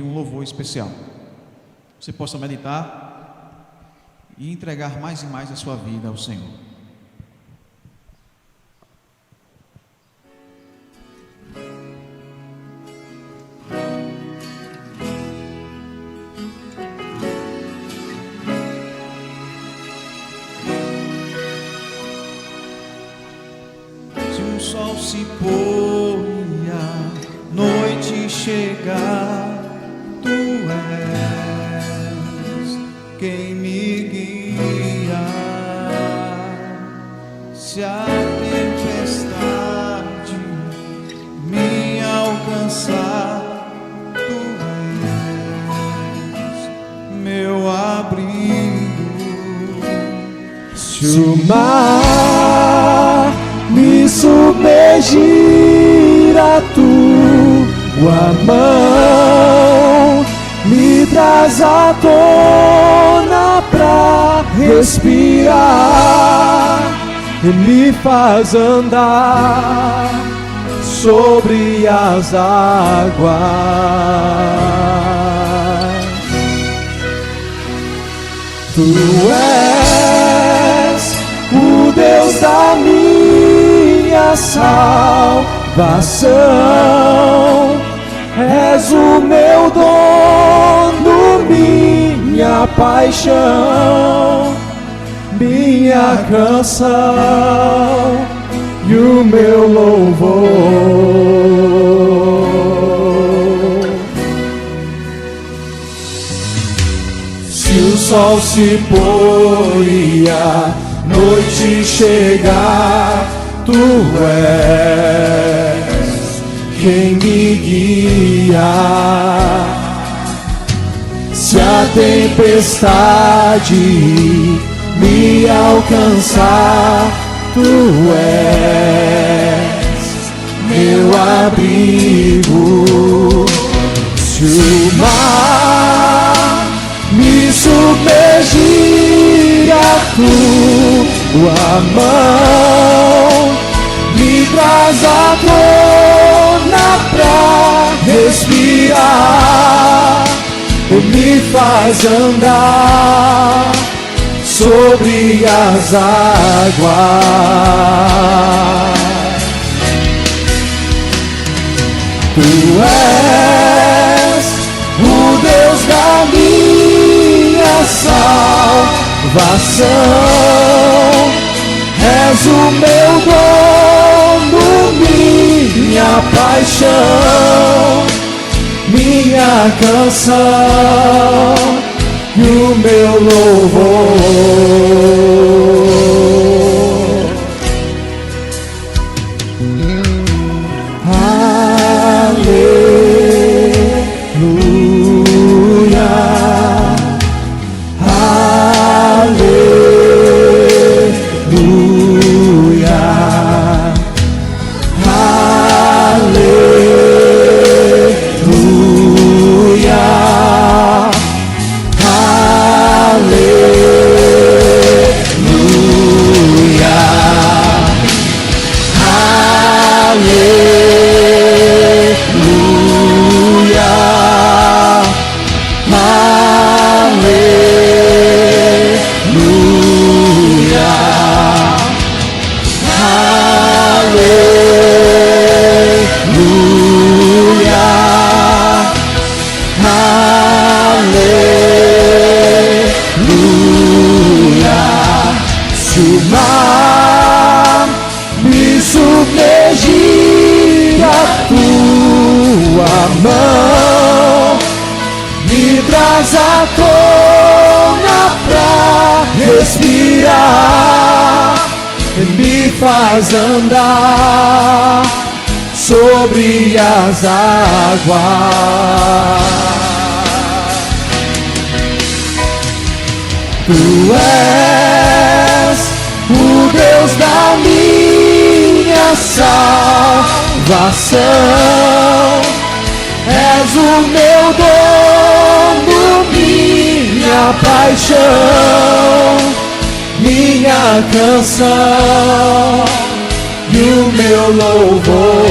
um louvor especial. Você possa meditar e entregar mais e mais a sua vida ao Senhor. Se o sol se pôr e a noite chegar, Tu és quem me guia. Se a tempestade me alcançar, Tu és meu abrigo. Se o mar me submergir, a Tua mão me traz à tona pra respirar e me faz andar sobre as águas. Tu és o Deus da minha salvação, és o meu dono, minha paixão, minha canção e o meu louvor. Se o sol se pôr e a noite chegar, Tu és quem me guia. Se a tempestade me alcançar, Tu és meu abrigo. Se o mar me submergir, a Tua mão me traz à tona pra respirar e me faz andar sobre as águas. Tu és o Deus da minha salvação, és o meu dono, minha paixão, minha canção e o meu louvor. Aleluia, aleluia, aleluia, aleluia, se o mar me submergir, a Tua mão me traz à tona pra respirar e me faz andar sobre as águas. Tu és o Deus da minha salvação, és o meu dono, minha paixão, minha canção e o meu louvor.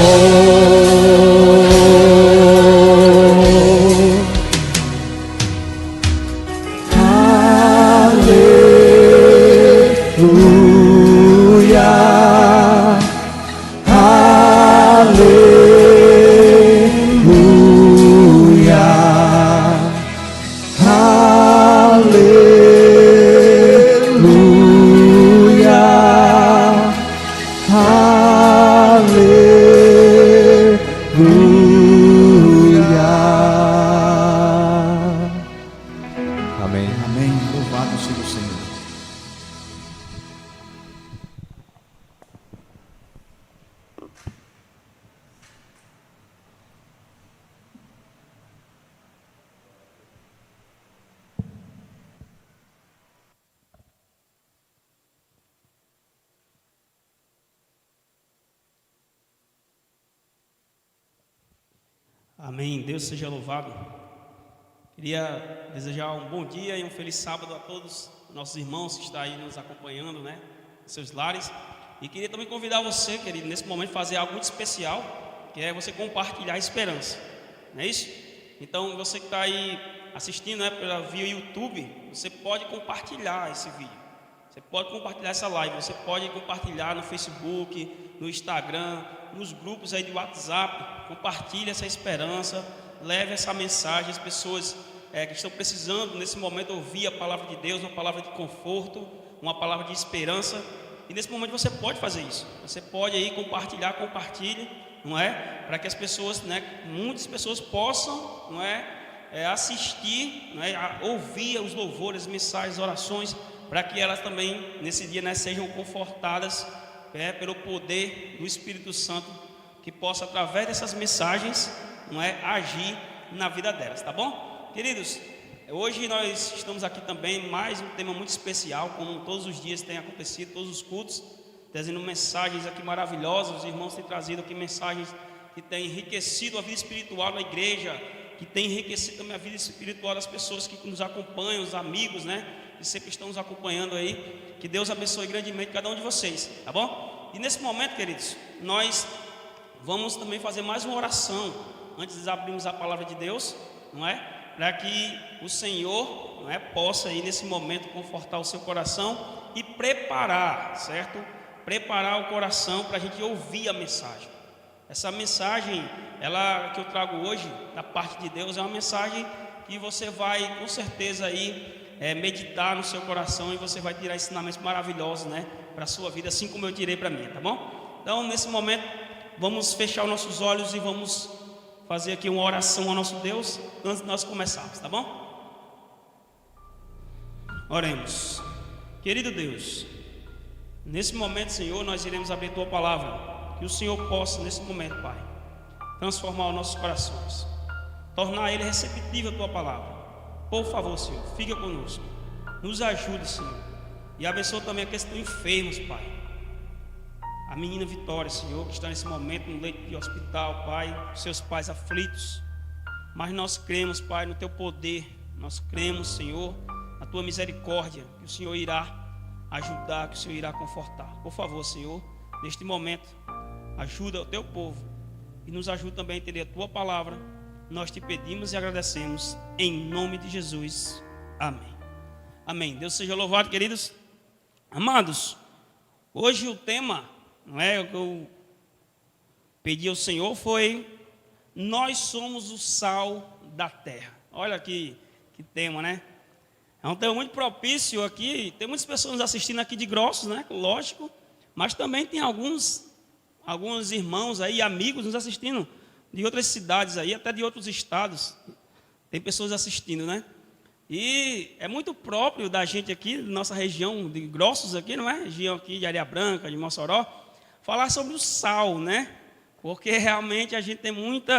Amém. Deus seja louvado. Queria desejar um bom dia e um feliz sábado a todos nossos irmãos que estão aí nos acompanhando, né, em seus lares. E queria também convidar você, querido, nesse momento fazer algo muito especial, que é você compartilhar a esperança. Não é isso? Então, você que está aí assistindo, né, via YouTube, você pode compartilhar esse vídeo. Você pode compartilhar essa live, você pode compartilhar no Facebook, no Instagram, nos grupos aí de WhatsApp. Compartilhe essa esperança, leve essa mensagem às pessoas que estão precisando nesse momento ouvir a palavra de Deus, uma palavra de conforto, uma palavra de esperança. E nesse momento você pode fazer isso. Você pode aí compartilhe, não é? Para que as pessoas, né, muitas pessoas possam, não é, assistir, não é, ouvir os louvores, as mensagens, as orações, para que elas também, nesse dia, né, sejam confortadas pelo poder do Espírito Santo, que possa, através dessas mensagens, não é, agir na vida delas, tá bom? Queridos, hoje nós estamos aqui também, mais um tema muito especial, como todos os dias tem acontecido, todos os cultos, trazendo mensagens aqui maravilhosas. Os irmãos têm trazido aqui mensagens que têm enriquecido a vida espiritual da igreja, que têm enriquecido também a vida espiritual das pessoas que nos acompanham, os amigos, né, que sempre estão nos acompanhando aí. Que Deus abençoe grandemente cada um de vocês, tá bom? E nesse momento, queridos, nós vamos também fazer mais uma oração antes de abrirmos a palavra de Deus, não é? Para que o Senhor, não é, possa aí nesse momento confortar o seu coração e preparar, certo? Preparar o coração para a gente ouvir a mensagem. Essa mensagem, ela que eu trago hoje da parte de Deus, é uma mensagem que você vai com certeza aí meditar no seu coração, e você vai tirar ensinamentos maravilhosos, né, para a sua vida, assim como eu tirei para mim, tá bom? Então, nesse momento, vamos fechar os nossos olhos e vamos fazer aqui uma oração ao nosso Deus antes de nós começarmos, tá bom? Oremos. Querido Deus, nesse momento, Senhor, nós iremos abrir Tua palavra, que o Senhor possa, nesse momento, Pai, transformar os nossos corações, tornar ele receptível à Tua palavra. Por favor, Senhor, fica conosco, nos ajude, Senhor, e abençoe também aqueles que estão enfermos, Pai. A menina Vitória, Senhor, que está nesse momento no leito de hospital, Pai, seus pais aflitos. Mas nós cremos, Pai, no Teu poder, nós cremos, Senhor, na Tua misericórdia, que o Senhor irá ajudar, que o Senhor irá confortar. Por favor, Senhor, neste momento, ajuda o Teu povo e nos ajuda também a entender a Tua palavra. Nós te pedimos e agradecemos em nome de Jesus. Amém. Amém. Deus seja louvado, queridos. Amados, hoje o tema, não é, o que eu pedi ao Senhor foi: nós somos o sal da terra. Olha que tema, né? É um tema muito propício aqui. Tem muitas pessoas nos assistindo aqui de Grossos, né? Lógico. Mas também tem alguns irmãos aí, amigos nos assistindo de outras cidades aí, até de outros estados. Tem pessoas assistindo, né? E é muito próprio da gente aqui, da nossa região de Grossos aqui, não é? Região aqui de Areia Branca, de Mossoró, falar sobre o sal, né? Porque realmente a gente tem muito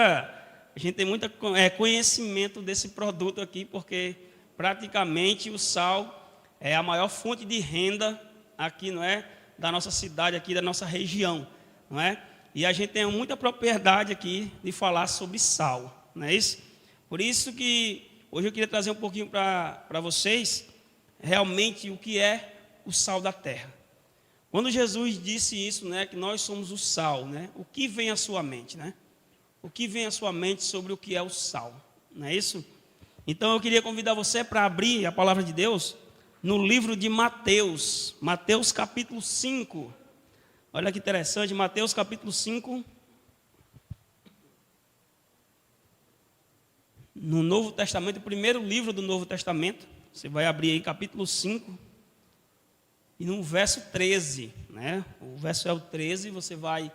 conhecimento desse produto aqui, porque praticamente o sal é a maior fonte de renda aqui, não é? Da nossa cidade aqui, da nossa região, não é? E a gente tem muita propriedade aqui de falar sobre sal, não é isso? Por isso que hoje eu queria trazer um pouquinho para vocês, realmente, o que é o sal da terra. Quando Jesus disse isso, né, que nós somos o sal, né? O que vem à sua mente, né? O que vem à sua mente sobre o que é o sal, não é isso? Então eu queria convidar você para abrir a palavra de Deus no livro de Mateus, Mateus capítulo 5. Olha que interessante, Mateus capítulo 5, no Novo Testamento, o primeiro livro do Novo Testamento. Você vai abrir aí capítulo 5, e no verso 13, né? O verso é o 13, você vai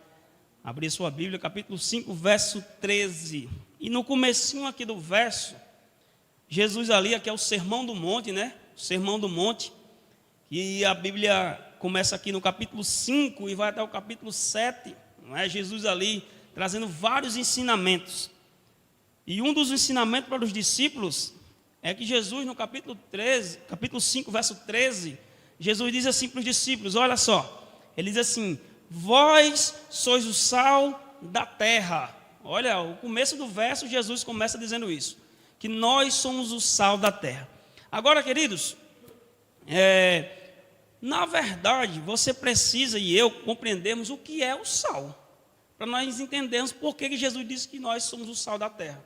abrir sua Bíblia, capítulo 5, verso 13. E no comecinho aqui do verso, Jesus ali, aqui é o Sermão do Monte, né? O Sermão do Monte, e a Bíblia começa aqui no capítulo 5 e vai até o capítulo 7, não é? Jesus ali trazendo vários ensinamentos. E um dos ensinamentos para os discípulos é que Jesus, no capítulo 5, verso 13, Jesus diz assim para os discípulos, olha só, ele diz assim: vós sois o sal da terra. Olha, o começo do verso, Jesus começa dizendo isso, que nós somos o sal da terra. Agora, queridos, na verdade, você precisa e eu compreendermos o que é o sal, para nós entendermos por que Jesus disse que nós somos o sal da terra.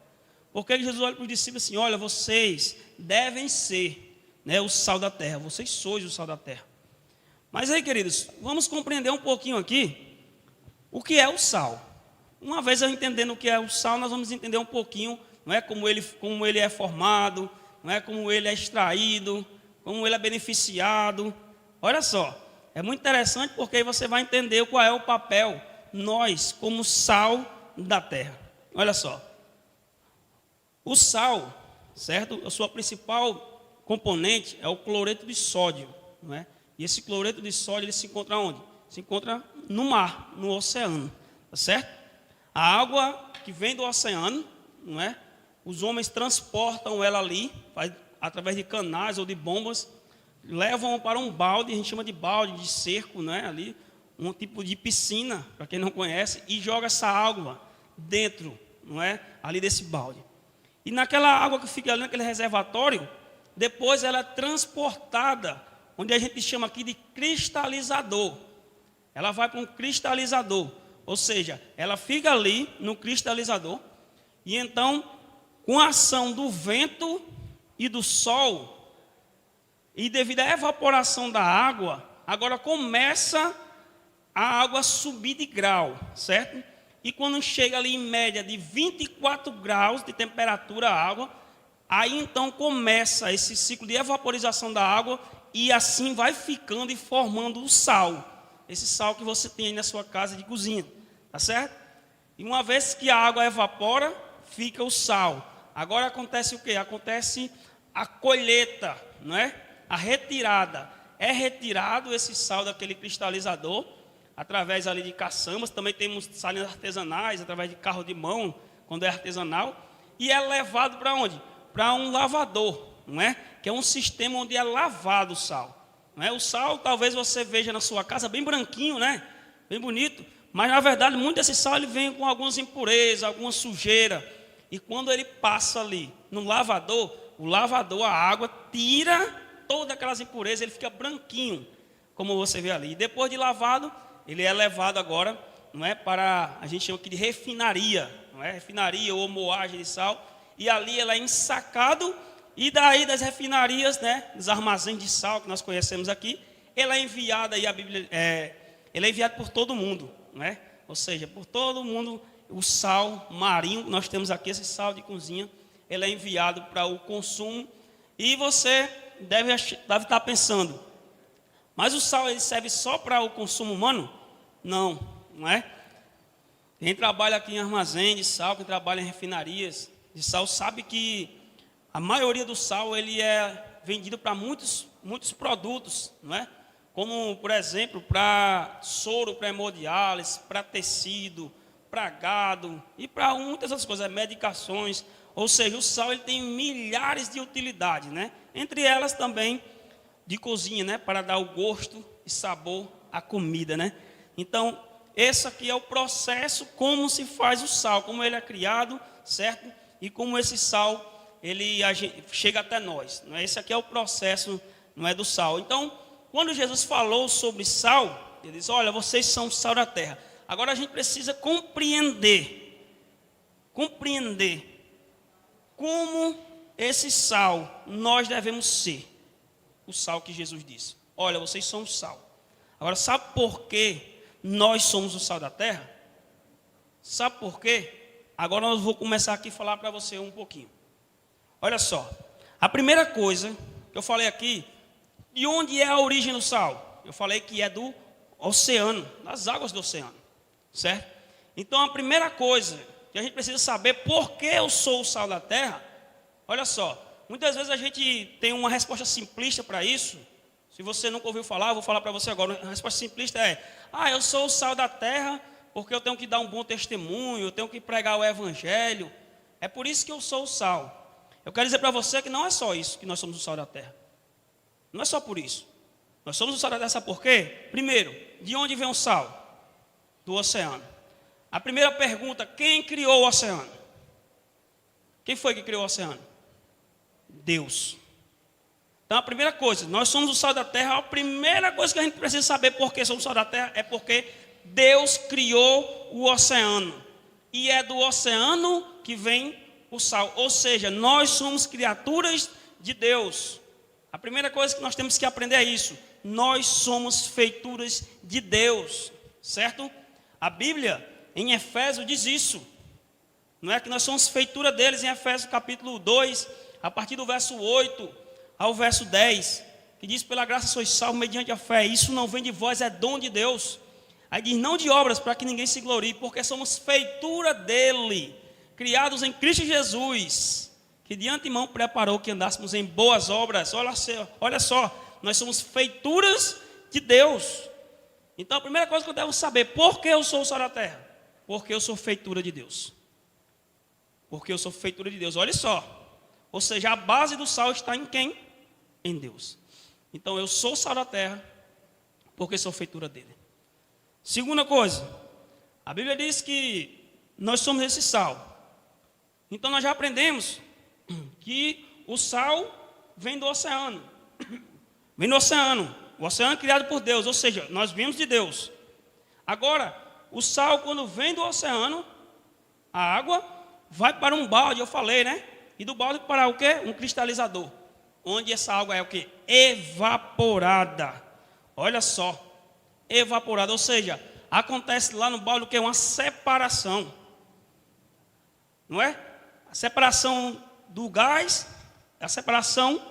Porque Jesus olha para os discípulos assim, olha, vocês devem ser, né, o sal da terra, vocês sois o sal da terra. Mas aí, queridos, vamos compreender um pouquinho aqui o que é o sal. Uma vez eu entendendo o que é o sal, nós vamos entender um pouquinho, não é, como ele é formado, não é, como ele é extraído, como ele é beneficiado. Olha só, é muito interessante porque aí você vai entender qual é o papel, nós como sal da terra. Olha só, o sal, certo? A sua principal componente é o cloreto de sódio, não é? E esse cloreto de sódio, ele se encontra onde? Se encontra no mar, no oceano, tá certo? A água que vem do oceano, não é? Os homens transportam ela ali, através de canais ou de bombas, levam para um balde, a gente chama de balde, de cerco, né? Ali, um tipo de piscina, para quem não conhece, e joga essa água dentro, não é? Ali desse balde. E naquela água que fica ali naquele reservatório, depois ela é transportada, onde a gente chama aqui de cristalizador. Ela vai para um cristalizador, ou seja, ela fica ali no cristalizador, e então, com a ação do vento e do sol, e devido à evaporação da água, agora começa a água a subir de grau, certo? E quando chega ali em média de 24 graus de temperatura a água, aí então começa esse ciclo de evaporização da água e assim vai ficando e formando o sal. Esse sal que você tem aí na sua casa de cozinha, tá certo? E uma vez que a água evapora, fica o sal. Agora acontece o quê? Acontece a colheita, não é? A retirada. É retirado esse sal daquele cristalizador, através ali de caçambas, também temos salinhas artesanais, através de carro de mão, quando é artesanal, e é levado para onde? Para um lavador, não é? Que é um sistema onde é lavado o sal. Não é? O sal, talvez você veja na sua casa, bem branquinho, né? Bem bonito, mas na verdade, muito desse sal ele vem com algumas impurezas, alguma sujeira, e quando ele passa ali no lavador, o lavador, a água, tira todas aquelas impurezas, ele fica branquinho, como você vê ali. E depois de lavado, ele é levado agora, não é, para, a gente chama aqui de refinaria, não é? Refinaria ou moagem de sal, e ali ela é ensacado, e daí das refinarias, né, dos armazéns de sal que nós conhecemos aqui, ela é enviada, aí a Bíblia, ele é enviado por todo mundo, não é? Ou seja, por todo mundo, o sal marinho, nós temos aqui esse sal de cozinha, ele é enviado para o consumo, e você deve estar pensando, mas o sal ele serve só para o consumo humano? Não, não é? Quem trabalha aqui em armazém de sal, quem trabalha em refinarias de sal, sabe que a maioria do sal ele é vendido para muitos produtos, não é? Como, por exemplo, para soro, para hemodiálise, para tecido, para gado e para muitas outras coisas, medicações. Ou seja, o sal ele tem milhares de utilidades, né? Entre elas também de cozinha, né? Para dar o gosto e sabor à comida, né? Então, esse aqui é o processo como se faz o sal, como ele é criado, certo? E como esse sal ele chega até nós. Não é? Esse aqui é o processo, não é, do sal. Então, quando Jesus falou sobre sal, ele diz: olha, vocês são o sal da terra. Agora a gente precisa compreender como esse sal nós devemos ser. O sal que Jesus disse: olha, vocês são o sal. Agora, sabe por que nós somos o sal da terra? Sabe por quê? Agora eu vou começar aqui a falar para você um pouquinho. Olha só, a primeira coisa que eu falei aqui, de onde é a origem do sal? Eu falei que é do oceano, das águas do oceano, certo? Então a primeira coisa que a gente precisa saber, por que eu sou o sal da terra? Olha só, muitas vezes a gente tem uma resposta simplista para isso. Se você nunca ouviu falar, eu vou falar para você agora. A resposta simplista é: eu sou o sal da terra porque eu tenho que dar um bom testemunho, eu tenho que pregar o evangelho. É por isso que eu sou o sal. Eu quero dizer para você que não é só isso que nós somos o sal da terra. Não é só por isso. Nós somos o sal da terra, sabe por quê? Primeiro, de onde vem o sal? Do oceano. A primeira pergunta: quem criou o oceano? Quem foi que criou o oceano? Deus. Então a primeira coisa, nós somos o sal da terra. A primeira coisa que a gente precisa saber por que somos o sal da terra é porque Deus criou o oceano. E é do oceano que vem o sal. Ou seja, nós somos criaturas de Deus. A primeira coisa que nós temos que aprender é isso. Nós somos feituras de Deus. Certo? A Bíblia, em Efésios, diz isso. Não é que nós somos feitura deles, em Efésios capítulo 2, a partir do verso 8 ao verso 10, que diz: pela graça sois salvos mediante a fé, isso não vem de vós, é dom de Deus. Aí diz: não de obras, para que ninguém se glorie, porque somos feitura dele, criados em Cristo Jesus, que de antemão preparou que andássemos em boas obras. Olha só, nós somos feituras de Deus. Então a primeira coisa que eu devo saber: por que eu sou o sal da terra? Porque eu sou feitura de Deus. Porque eu sou feitura de Deus. Olha só. Ou seja, a base do sal está em quem? Em Deus. Então eu sou o sal da terra porque sou feitura dele. Segunda coisa, a Bíblia diz que nós somos esse sal. Então nós já aprendemos que o sal vem do oceano. Vem do oceano. O oceano é criado por Deus, ou seja, nós viemos de Deus. Agora, o sal, quando vem do oceano, a água vai para um balde, eu falei, né? E do balde para o quê? Um cristalizador. Onde essa água é o quê? Evaporada. Olha só. Evaporada. Ou seja, acontece lá no balde o quê? Uma separação. Não é? A separação do gás, a separação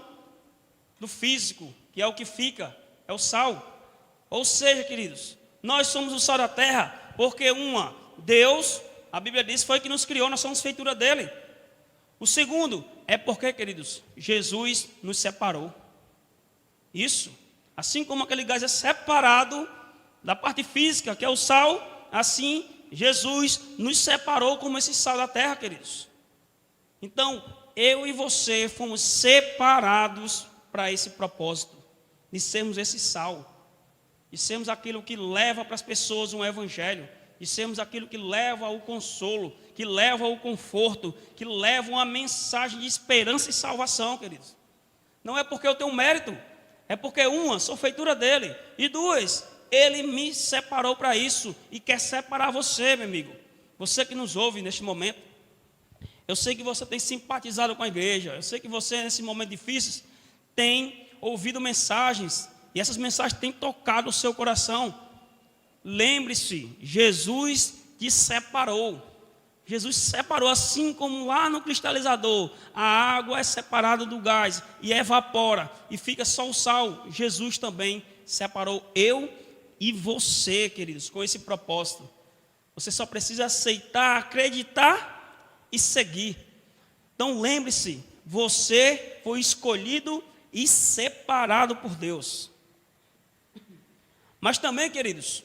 do físico, que é o que fica, é o sal. Ou seja, queridos, nós somos o sal da terra, porque Deus, a Bíblia diz, foi que nos criou, nós somos feitura dele. O segundo é porque, queridos, Jesus nos separou. Isso, assim como aquele gás é separado da parte física, que é o sal, assim Jesus nos separou como esse sal da terra, queridos. Então, eu e você fomos separados para esse propósito, de sermos esse sal, de sermos aquilo que leva para as pessoas um evangelho, de sermos aquilo que leva ao consolo, que leva ao conforto, que leva uma mensagem de esperança e salvação, queridos. Não é porque eu tenho mérito, é porque sou feitura dele, e duas, ele me separou para isso, e quer separar você, meu amigo, você que nos ouve neste momento. Eu sei que você tem simpatizado com a igreja, eu sei que você nesse momento difícil tem ouvido mensagens, e essas mensagens têm tocado o seu coração. Lembre-se, Jesus te separou. Jesus separou, assim como lá no cristalizador, a água é separada do gás e evapora, e fica só o sal. Jesus também separou eu e você, queridos, com esse propósito. Você só precisa aceitar, acreditar e seguir. Então lembre-se, você foi escolhido e separado por Deus. Mas também, queridos,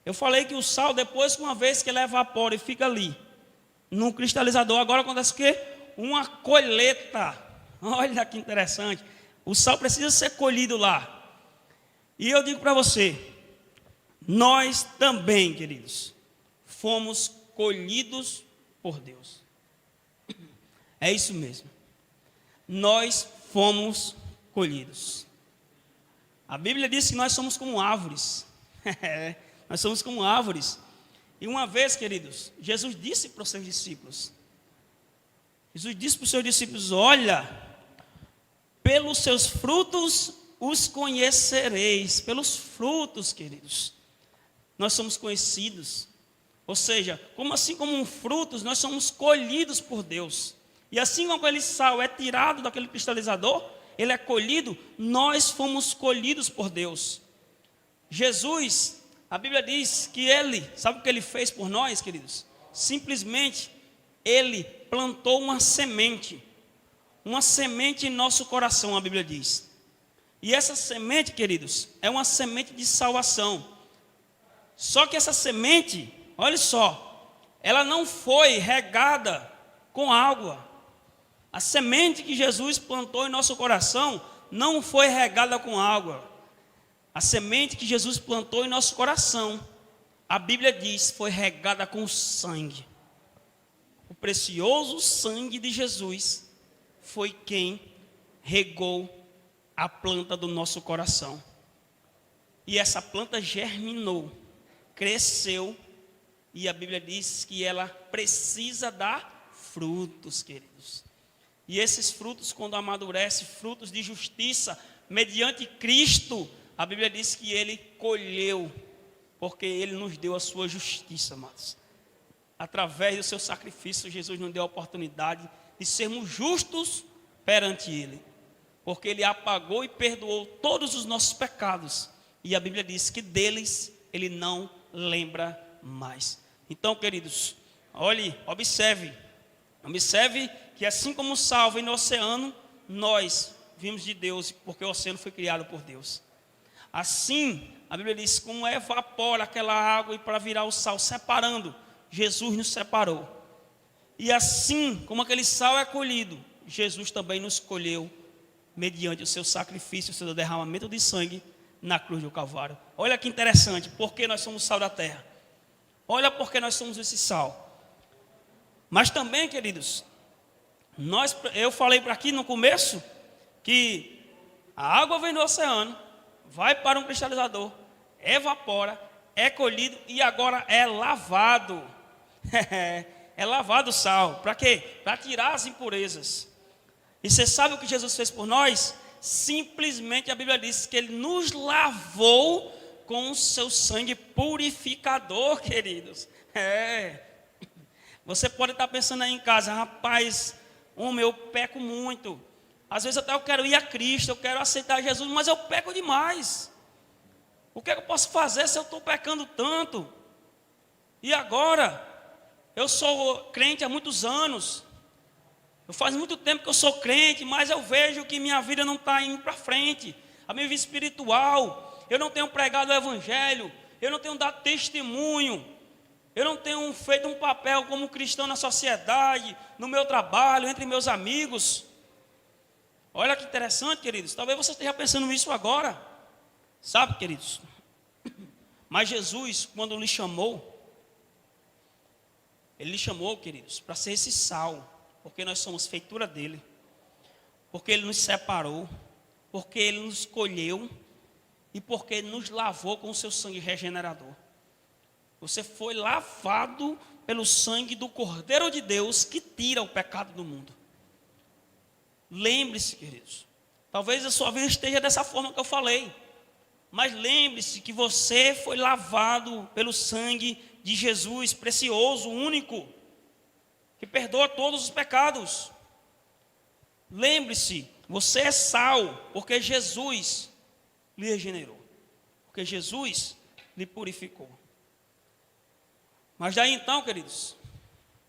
eu falei que o sal, depois que uma vez que ele evapora e fica ali, no cristalizador, agora acontece o quê? Uma colheita. Olha que interessante. O sal precisa ser colhido lá. E eu digo para você, nós também, queridos, fomos colhidos por Deus. É isso mesmo. Nós fomos colhidos. A Bíblia diz que nós somos como árvores. Nós somos como árvores. E uma vez, queridos, Jesus disse para os seus discípulos, olha, pelos seus frutos os conhecereis. Pelos frutos, queridos, nós somos conhecidos. Ou seja, assim como frutos, nós somos colhidos por Deus. E assim como aquele sal é tirado daquele cristalizador, ele é colhido, nós fomos colhidos por Deus. Jesus, a Bíblia diz que ele, sabe o que ele fez por nós, queridos? Simplesmente, ele plantou uma semente em nosso coração, a Bíblia diz. E essa semente, queridos, é uma semente de salvação. Só que essa semente, olha só, ela não foi regada com água. A semente que Jesus plantou em nosso coração não foi regada com água. A semente que Jesus plantou em nosso coração a Bíblia diz, foi regada com sangue. O precioso sangue de Jesus foi quem regou a planta do nosso coração. E essa planta germinou, cresceu, e a Bíblia diz que ela precisa dar frutos, queridos. E esses frutos, quando amadurecem, frutos de justiça, mediante Cristo, a Bíblia diz que Ele colheu, porque Ele nos deu a sua justiça, amados. Através do seu sacrifício, Jesus nos deu a oportunidade de sermos justos perante Ele, porque Ele apagou e perdoou todos os nossos pecados, e a Bíblia diz que deles Ele não lembra mais. Então, queridos, olhe, observe que assim como o sal vem no oceano, nós vimos de Deus, porque o oceano foi criado por Deus. Assim, a Bíblia diz, como evapora aquela água e para virar o sal, separando, Jesus nos separou. E assim, como aquele sal é colhido, Jesus também nos colheu, mediante o seu sacrifício, o seu derramamento de sangue na cruz do Calvário. Olha que interessante, porque nós somos sal da terra. Olha porque nós somos esse sal. Mas também, queridos, eu falei para aqui no começo, que a água vem do oceano, vai para um cristalizador, evapora, é colhido e agora é lavado. É lavado o sal. Para quê? Para tirar as impurezas. E você sabe o que Jesus fez por nós? Simplesmente a Bíblia diz que Ele nos lavou com o seu sangue purificador, queridos. Você pode estar pensando aí em casa, rapaz, eu peco muito. Às vezes até eu quero ir a Cristo, eu quero aceitar Jesus, mas eu peco demais. O que eu posso fazer se eu estou pecando tanto? E agora? Eu sou crente há muitos anos. Faz muito tempo que eu sou crente, mas eu vejo que minha vida não está indo para frente. A minha vida espiritual, eu não tenho pregado o Evangelho, eu não tenho dado testemunho, eu não tenho feito um papel como cristão na sociedade, no meu trabalho, entre meus amigos. Olha que interessante, queridos. Talvez você esteja pensando isso agora. Sabe, queridos? Mas Jesus, quando lhe chamou, Ele lhe chamou, queridos, para ser esse sal. Porque nós somos feitura dEle. Porque Ele nos separou. Porque Ele nos escolheu. E porque Ele nos lavou com o seu sangue regenerador. Você foi lavado pelo sangue do Cordeiro de Deus que tira o pecado do mundo. Lembre-se, queridos. Talvez a sua vida esteja dessa forma que eu falei. Mas lembre-se que você foi lavado pelo sangue de Jesus, precioso, único, que perdoa todos os pecados. Lembre-se, você é sal, porque Jesus lhe regenerou. Porque Jesus lhe purificou. Mas daí então, queridos,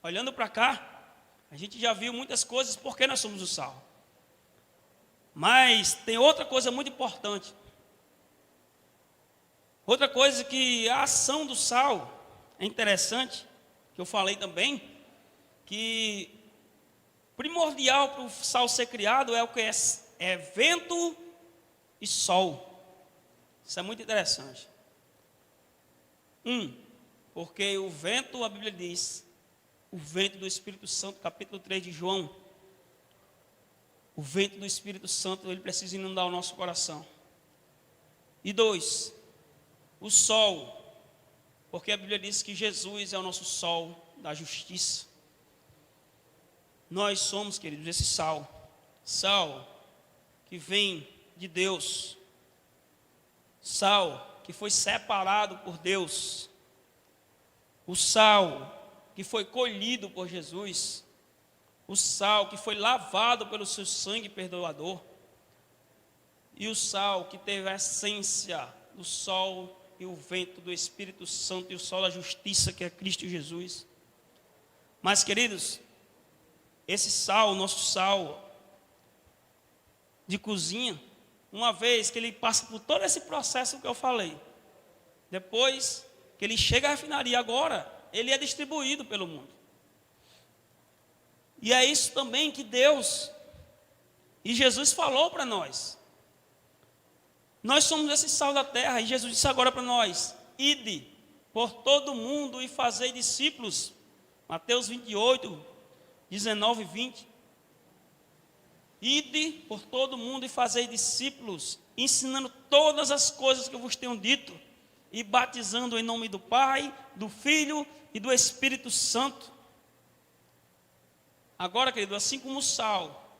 olhando para cá, a gente já viu muitas coisas porque nós somos o sal. Mas tem outra coisa muito importante. Outra coisa que a ação do sal é interessante, que eu falei também, que primordial para o sal ser criado é o que é vento e sol. Isso é muito interessante. Porque o vento, a Bíblia diz, o vento do Espírito Santo, capítulo 3 de João, o vento do Espírito Santo, ele precisa inundar o nosso coração. E 2, o sol, porque a Bíblia diz que Jesus é o nosso sol da justiça. Nós somos, queridos, esse sal. Sal que vem de Deus. Sal que foi separado por Deus. O sal que foi colhido por Jesus. O sal que foi lavado pelo seu sangue perdoador. E o sal que teve a essência do sol e o vento do Espírito Santo e o sol da justiça, que é Cristo Jesus. Mas, queridos, esse sal, o nosso sal de cozinha, uma vez que ele passa por todo esse processo que eu falei, depois que ele chega à refinaria, agora ele é distribuído pelo mundo. E é isso também que Deus e Jesus falou para nós. Nós somos esse sal da terra, e Jesus disse agora para nós: ide, por todo mundo e fazei discípulos. Mateus 28, 19 e 20. Ide por todo mundo e fazei discípulos, ensinando todas as coisas que eu vos tenho dito, e batizando em nome do Pai, do Filho e do Espírito Santo. Agora, querido, assim como o sal,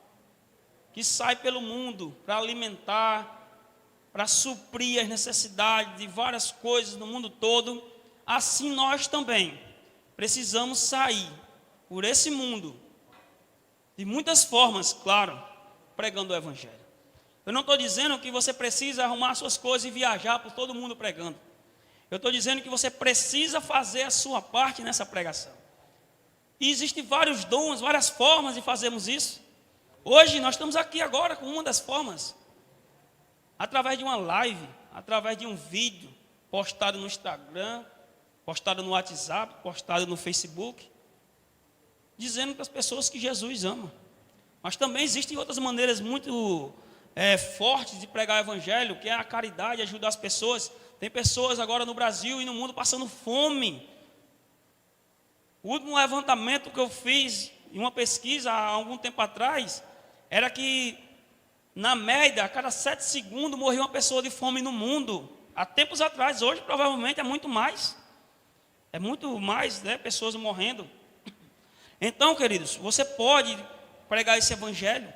que sai pelo mundo para alimentar, para suprir as necessidades de várias coisas no mundo todo, assim nós também precisamos sair por esse mundo, de muitas formas, claro, pregando o Evangelho. Eu não estou dizendo que você precisa arrumar suas coisas e viajar por todo mundo pregando. Eu estou dizendo que você precisa fazer a sua parte nessa pregação. E existem vários dons, várias formas de fazermos isso. Hoje nós estamos aqui agora com uma das formas. Através de uma live, através de um vídeo postado no Instagram, postado no WhatsApp, postado no Facebook, dizendo para as pessoas que Jesus ama. Mas também existem outras maneiras muito fortes de pregar o Evangelho, que é a caridade, ajudar as pessoas. Tem pessoas agora no Brasil e no mundo passando fome. O último levantamento que eu fiz em uma pesquisa há algum tempo atrás, era que, na média, a cada 7 segundos morria uma pessoa de fome no mundo. Há tempos atrás, hoje provavelmente é muito mais. É muito mais, né, pessoas morrendo. Então, queridos, você pode pregar esse Evangelho.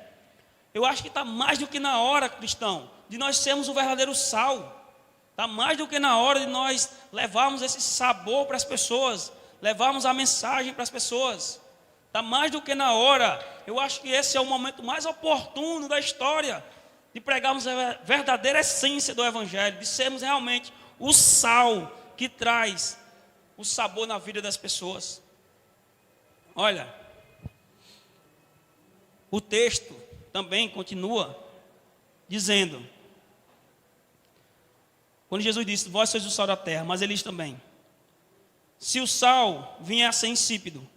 Eu acho que está mais do que na hora, cristão, de nós sermos o verdadeiro sal. Está mais do que na hora de nós levarmos esse sabor para as pessoas, levarmos a mensagem para as pessoas. Está mais do que na hora. Eu acho que esse é o momento mais oportuno da história de pregarmos a verdadeira essência do Evangelho, de sermos realmente o sal que traz o sabor na vida das pessoas. Olha, o texto também continua dizendo, quando Jesus disse, vós sois o sal da terra, mas ele diz também, se o sal vier a ser insípido,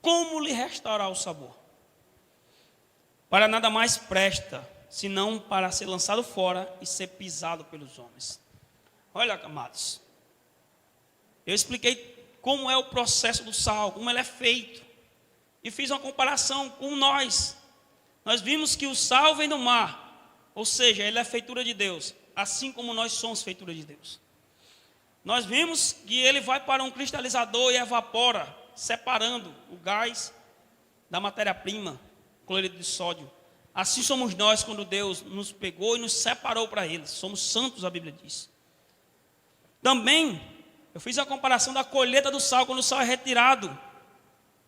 como lhe restaurar o sabor? Para nada mais presta, senão para ser lançado fora e ser pisado pelos homens. Olha, amados, eu expliquei como é o processo do sal, como ele é feito, e fiz uma comparação com nós. Nós vimos que o sal vem do mar, ou seja, ele é feitura de Deus, assim como nós somos feitura de Deus. Nós vimos que ele vai para um cristalizador e evapora, separando o gás da matéria-prima, cloreto de sódio. Assim somos nós quando Deus nos pegou e nos separou para ele. Somos santos, a Bíblia diz. Também, eu fiz a comparação da colheita do sal, quando o sal é retirado.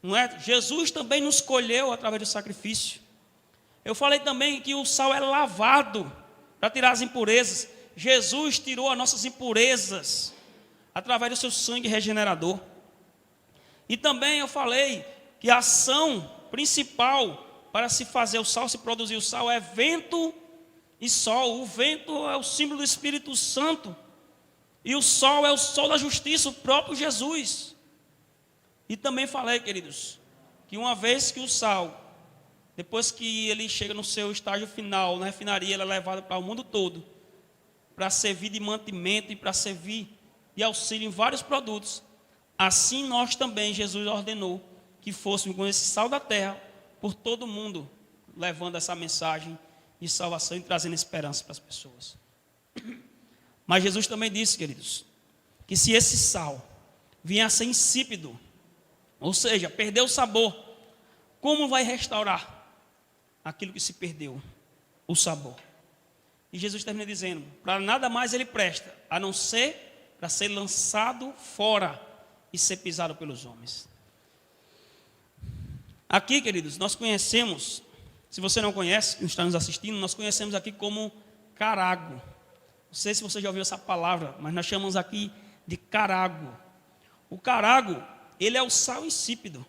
Não é? Jesus também nos colheu através do sacrifício. Eu falei também que o sal é lavado para tirar as impurezas. Jesus tirou as nossas impurezas através do seu sangue regenerador. E também eu falei que a ação principal para se fazer o sal, se produzir o sal, é vento e sol. O vento é o símbolo do Espírito Santo. E o sol é o sol da justiça, o próprio Jesus. E também falei, queridos, que uma vez que o sal, depois que ele chega no seu estágio final, na refinaria, ele é levado para o mundo todo, para servir de mantimento e para servir de auxílio em vários produtos. Assim nós também, Jesus ordenou que fôssemos com esse sal da terra por todo o mundo, levando essa mensagem de salvação e trazendo esperança para as pessoas. Mas Jesus também disse, queridos, que se esse sal vier a ser insípido, ou seja, perder o sabor, como vai restaurar aquilo que se perdeu, o sabor? E Jesus termina dizendo, para nada mais ele presta, a não ser para ser lançado fora e ser pisado pelos homens. Aqui, queridos, nós conhecemos, se você não conhece, que está nos assistindo, nós conhecemos aqui como carago. Não sei se você já ouviu essa palavra, mas nós chamamos aqui de carago. O carago, ele é o sal insípido.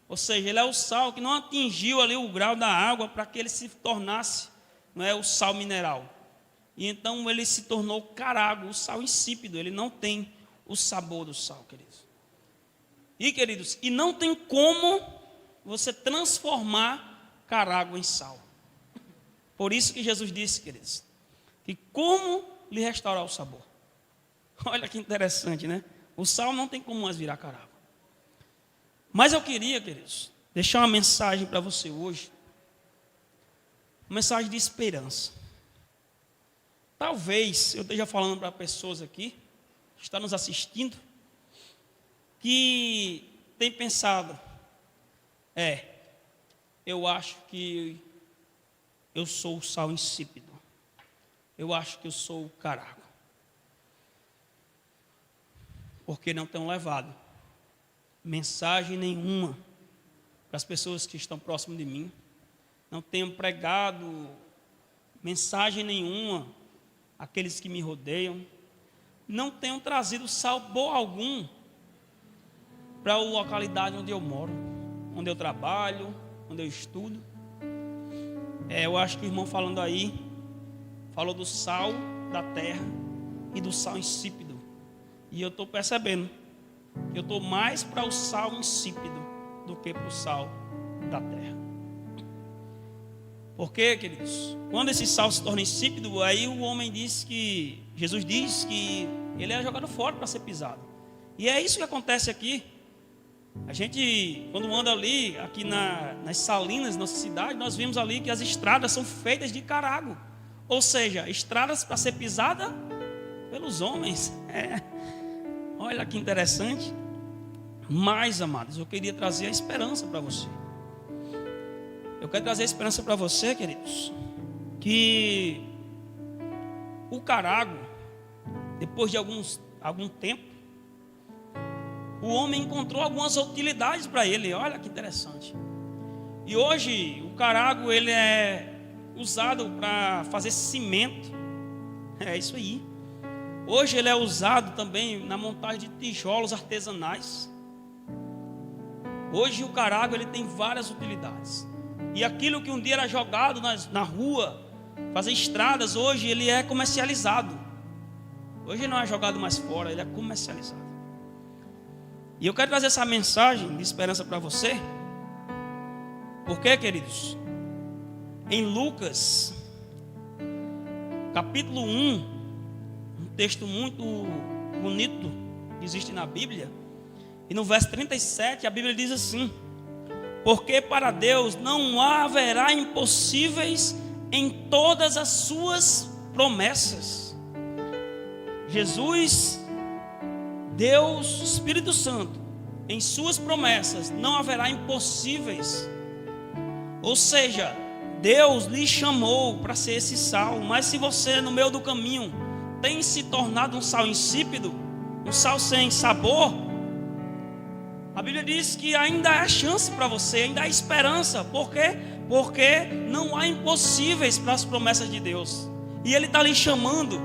Ou seja, ele é o sal que não atingiu ali o grau da água para que ele se tornasse, não é, o sal mineral. E então ele se tornou carago, o sal insípido. Ele não tem o sabor do sal, queridos. E, queridos, e não tem como você transformar carago em sal. Por isso que Jesus disse, queridos, que como lhe restaurar o sabor? Olha que interessante, né? O sal não tem como mais virar carabo. Mas eu queria, queridos, deixar uma mensagem para você hoje. Uma mensagem de esperança. Talvez eu esteja falando para pessoas aqui, que estão nos assistindo, que tem pensado, eu acho que eu sou o sal insípido. Eu acho que eu sou o carago. Porque não tenho levado mensagem nenhuma para as pessoas que estão próximas de mim. Não tenho pregado mensagem nenhuma àqueles que me rodeiam. Não tenho trazido sabor algum para a localidade onde eu moro, onde eu trabalho, onde eu estudo. Eu acho que o irmão falando aí, falou do sal da terra e do sal insípido. E eu estou percebendo que eu estou mais para o sal insípido do que para o sal da terra. Por quê, queridos? Quando esse sal se torna insípido, aí o homem diz que, Jesus diz que ele é jogado fora para ser pisado. E é isso que acontece aqui. A gente, quando anda ali, aqui nas salinas da nossa cidade, nós vimos ali que as estradas são feitas de carago. Ou seja, estradas para ser pisada pelos homens. Olha que interessante. Mas, amados, eu queria trazer a esperança para você. Eu quero trazer a esperança para você, queridos, que o carago, depois de algum tempo, o homem encontrou algumas utilidades para ele. Olha que interessante. E hoje o carago ele é usado para fazer cimento. É isso aí. Hoje ele é usado também na montagem de tijolos artesanais. Hoje o carago ele tem várias utilidades. E aquilo que um dia era jogado na rua, fazer estradas, hoje ele é comercializado. Hoje não é jogado mais fora, ele é comercializado. E eu quero trazer essa mensagem de esperança para você. Porque, queridos, em Lucas, capítulo 1, um texto muito bonito que existe na Bíblia, e no verso 37 a Bíblia diz assim: porque para Deus não haverá impossíveis em todas as suas promessas. Jesus, Deus, Espírito Santo, em suas promessas não haverá impossíveis. Ou seja, Deus lhe chamou para ser esse sal. Mas se você no meio do caminho tem se tornado um sal insípido, um sal sem sabor, a Bíblia diz que ainda há chance para você, ainda há esperança. Por quê? Porque não há impossíveis para as promessas de Deus. E Ele está lhe chamando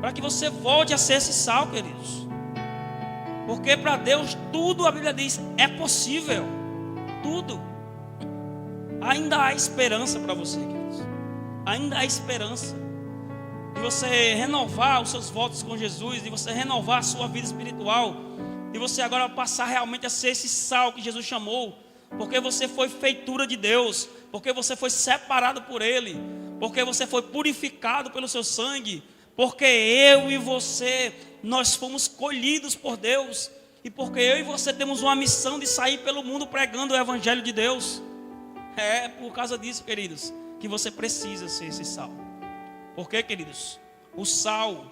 para que você volte a ser esse sal, queridos. Porque para Deus tudo, a Bíblia diz, é possível. Tudo. Ainda há esperança para você, queridos. Ainda há esperança de você renovar os seus votos com Jesus, de você renovar a sua vida espiritual, de você agora passar realmente a ser esse sal que Jesus chamou. Porque você foi feitura de Deus, porque você foi separado por Ele, porque você foi purificado pelo seu sangue, porque eu e você, nós fomos colhidos por Deus, e porque eu e você temos uma missão de sair pelo mundo pregando o Evangelho de Deus. É por causa disso, queridos, que você precisa ser esse sal. Porque, queridos, o sal,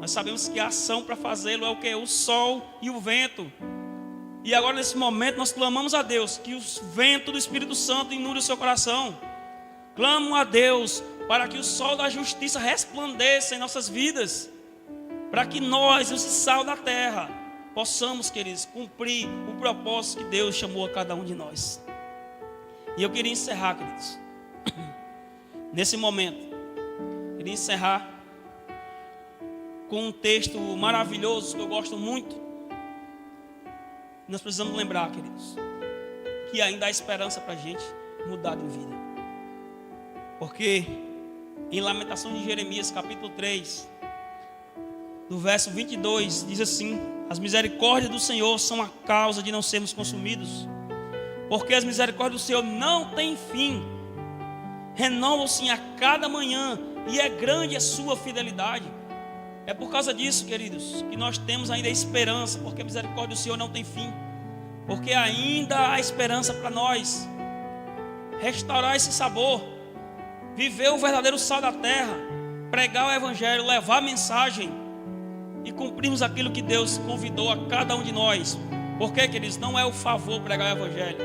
nós sabemos que a ação para fazê-lo é o que? O sol e o vento. E agora nesse momento nós clamamos a Deus que o vento do Espírito Santo inunde o seu coração. Clamo a Deus para que o sol da justiça resplandeça em nossas vidas, para que nós, esse sal da terra, possamos, queridos, cumprir o propósito que Deus chamou a cada um de nós. E eu queria encerrar, queridos, nesse momento, queria encerrar com um texto maravilhoso que eu gosto muito. Nós precisamos lembrar, queridos, que ainda há esperança para a gente mudar de vida. Porque em Lamentações de Jeremias, capítulo 3, do verso 22, diz assim: as misericórdias do Senhor são a causa de não sermos consumidos, porque as misericórdias do Senhor não têm fim, renovam-se a cada manhã, e é grande a sua fidelidade. É por causa disso, queridos, que nós temos ainda esperança, porque a misericórdia do Senhor não tem fim. Porque ainda há esperança para nós restaurar esse sabor, viver o verdadeiro sal da terra, pregar o evangelho, levar a mensagem e cumprirmos aquilo que Deus convidou a cada um de nós. Porque, queridos, não é o favor pregar o evangelho,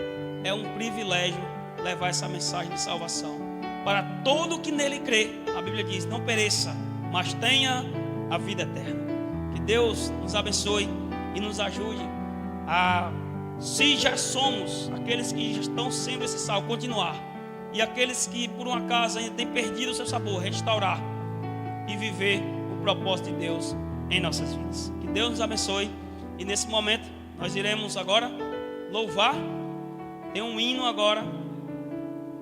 é um privilégio levar essa mensagem de salvação para todo que nele crê. A Bíblia diz: não pereça, mas tenha a vida eterna. Que Deus nos abençoe e nos ajude a, se já somos aqueles que já estão sendo esse sal, continuar, e aqueles que por um acaso ainda têm perdido o seu sabor, restaurar e viver o propósito de Deus em nossas vidas. Que Deus nos abençoe. E nesse momento nós iremos agora louvar. Tem um hino agora,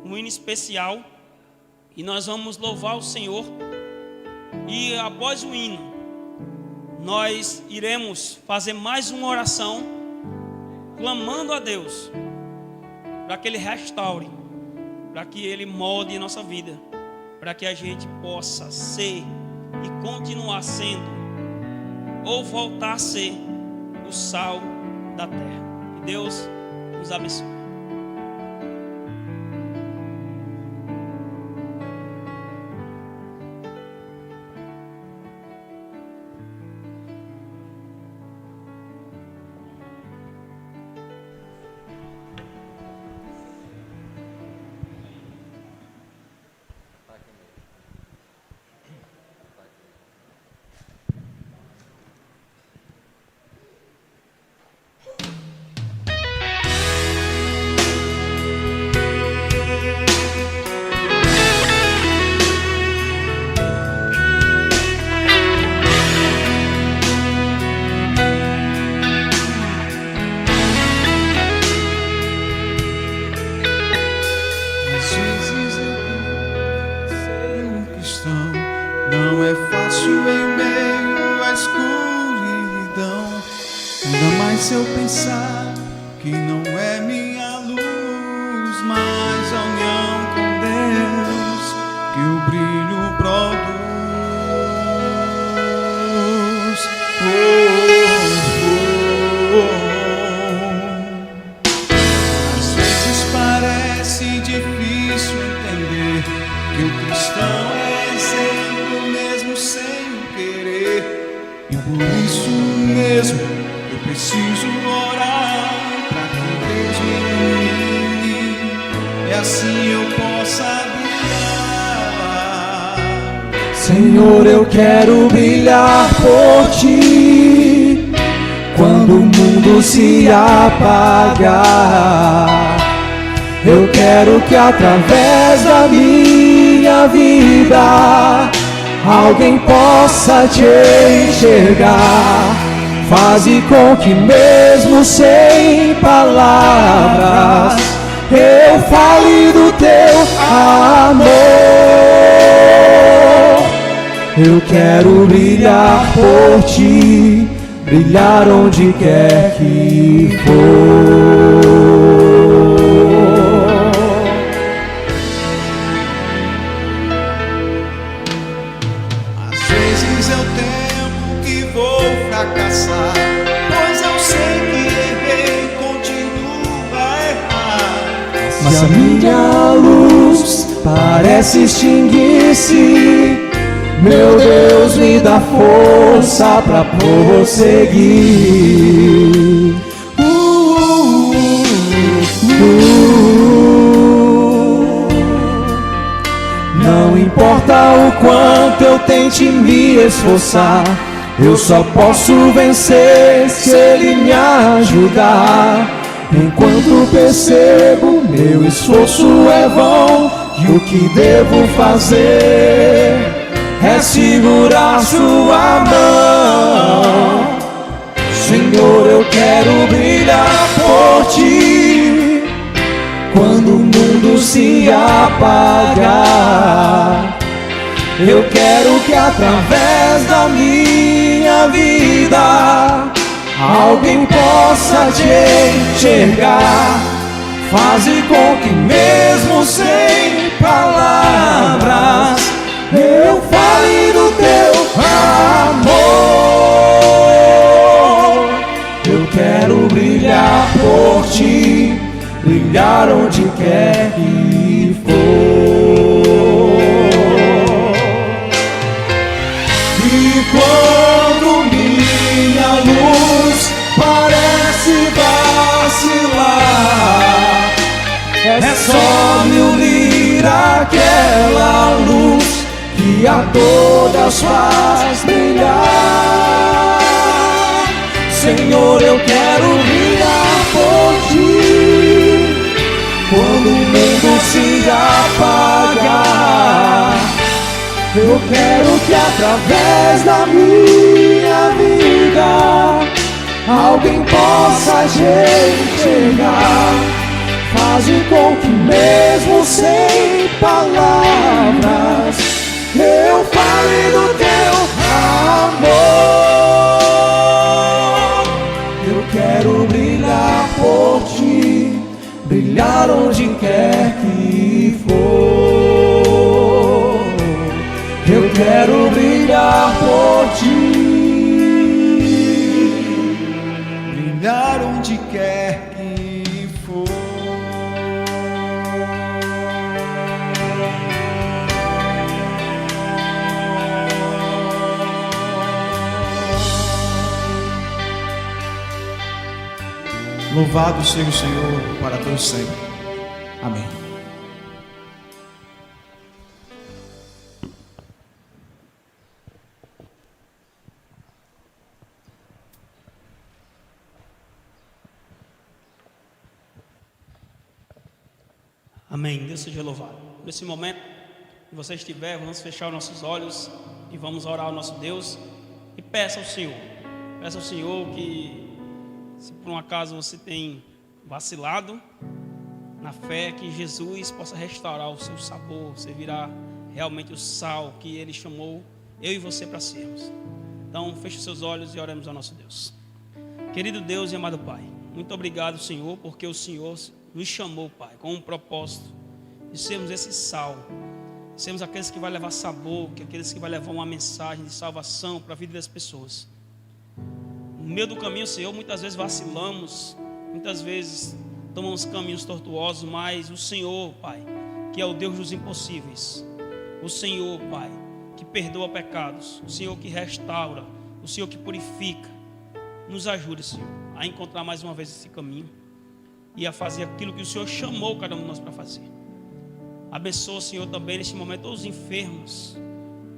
um hino especial, e nós vamos louvar o Senhor. E após o hino, nós iremos fazer mais uma oração, clamando a Deus para que Ele restaure, para que Ele molde a nossa vida, para que a gente possa ser e continuar sendo, ou voltar a ser, o sal da terra. Que Deus nos abençoe. Não é fácil em meio à escuridão, ainda mais se eu pensar que não é minha luz, mas a união com Deus que o brilho produz. Às vezes parece difícil entender que o cristão é sempre o mesmo sem querer, e por isso mesmo eu preciso orar para que Deus me ilumine e assim eu possa brilhar. Senhor, eu quero brilhar por Ti quando o mundo se apagar. Eu quero que através da minha vida alguém possa Te enxergar. Faze com que mesmo sem palavras eu fale do Teu amor. Eu quero brilhar por Ti, brilhar onde quer que for. Fracassar, pois eu sei que errei, continuo a errar. Mas a minha luz parece extinguir-se, meu Deus, me dá força pra prosseguir. Não importa o quanto eu tente me esforçar, eu só posso vencer se Ele me ajudar. Enquanto percebo meu esforço é vão, e o que devo fazer é segurar Sua mão. Senhor, eu quero brilhar por Ti quando o mundo se apagar. Eu quero que através da minha vida alguém possa Te enxergar. Faze com que mesmo sem palavras eu fale do Teu amor. brilhar onde quer que for. E quando minha luz parece vacilar, é só me unir àquela luz que a todas faz brilhar. Senhor, eu quero brilhar por Ti quando o mundo se apagar. Eu quero que através da minha vida alguém possa te enxergar. Faze com que mesmo sem palavras eu fale do Teu amor. Eu quero brilhar por Ti, brilhar onde quer que for. Eu quero brilhar por Ti, brilhar onde quer que for. Louvado seja o Senhor para todos sempre. Amém. Amém. Deus seja louvado. Nesse momento que você estiver, vamos fechar os nossos olhos e vamos orar ao nosso Deus e peça ao Senhor. Peça ao Senhor que, se por um acaso você tem vacilado na fé, que Jesus possa restaurar o seu sabor, você virá realmente o sal que Ele chamou eu e você para sermos. Então feche os seus olhos e oremos ao nosso Deus. Querido Deus e amado Pai, muito obrigado, Senhor, porque o Senhor nos chamou, Pai, com um propósito de sermos esse sal, de sermos aqueles que vai levar sabor, aqueles que vai levar uma mensagem de salvação para a vida das pessoas. No meio do caminho, Senhor, muitas vezes vacilamos, muitas vezes tomamos caminhos tortuosos, mas o Senhor, Pai, que é o Deus dos impossíveis, o Senhor, Pai, que perdoa pecados, o Senhor que restaura, o Senhor que purifica, nos ajude, Senhor, a encontrar mais uma vez esse caminho e a fazer aquilo que o Senhor chamou cada um de nós para fazer. Abençoa, Senhor, também neste momento todos os enfermos.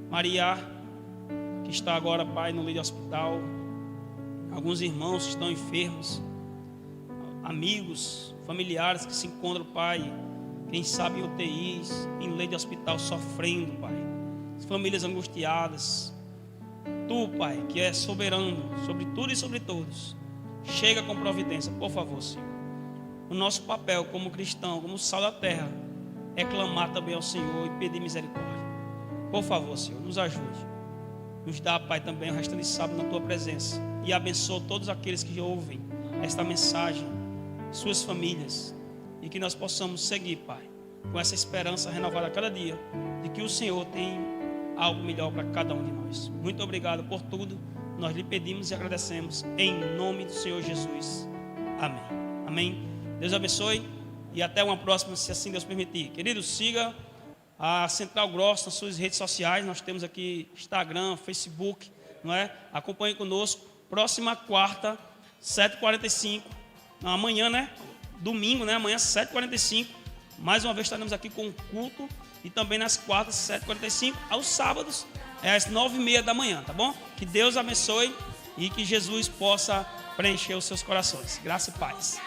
Maria, que está agora, Pai, no leito de hospital. Alguns irmãos que estão enfermos, amigos, familiares que se encontram, Pai, quem sabe em UTIs, em leito de hospital, sofrendo, Pai. Famílias angustiadas. Tu, Pai, que é soberano sobre tudo e sobre todos, chega com providência, por favor, Senhor. O nosso papel como cristão, como sal da terra, é clamar também ao Senhor e pedir misericórdia. Por favor, Senhor, nos ajude. Nos dá, Pai, também o restante de sábado na Tua presença. E abençoa todos aqueles que ouvem esta mensagem, suas famílias. E que nós possamos seguir, Pai, com essa esperança renovada a cada dia, de que o Senhor tem algo melhor para cada um de nós. Muito obrigado por tudo. Nós lhe pedimos e agradecemos em nome do Senhor Jesus. Amém. Amém. Deus abençoe e até uma próxima, se assim Deus permitir. Queridos, siga a Central Gross nas suas redes sociais. Nós temos aqui Instagram, Facebook, não é? Acompanhe conosco. Próxima quarta, 7h45. Amanhã, né? Domingo, né? Amanhã, 7h45. Mais uma vez estaremos aqui com o culto. E também nas quartas, 7h45. Aos sábados, às 9h30 da manhã, tá bom? Que Deus abençoe e que Jesus possa preencher os seus corações. Graça e paz.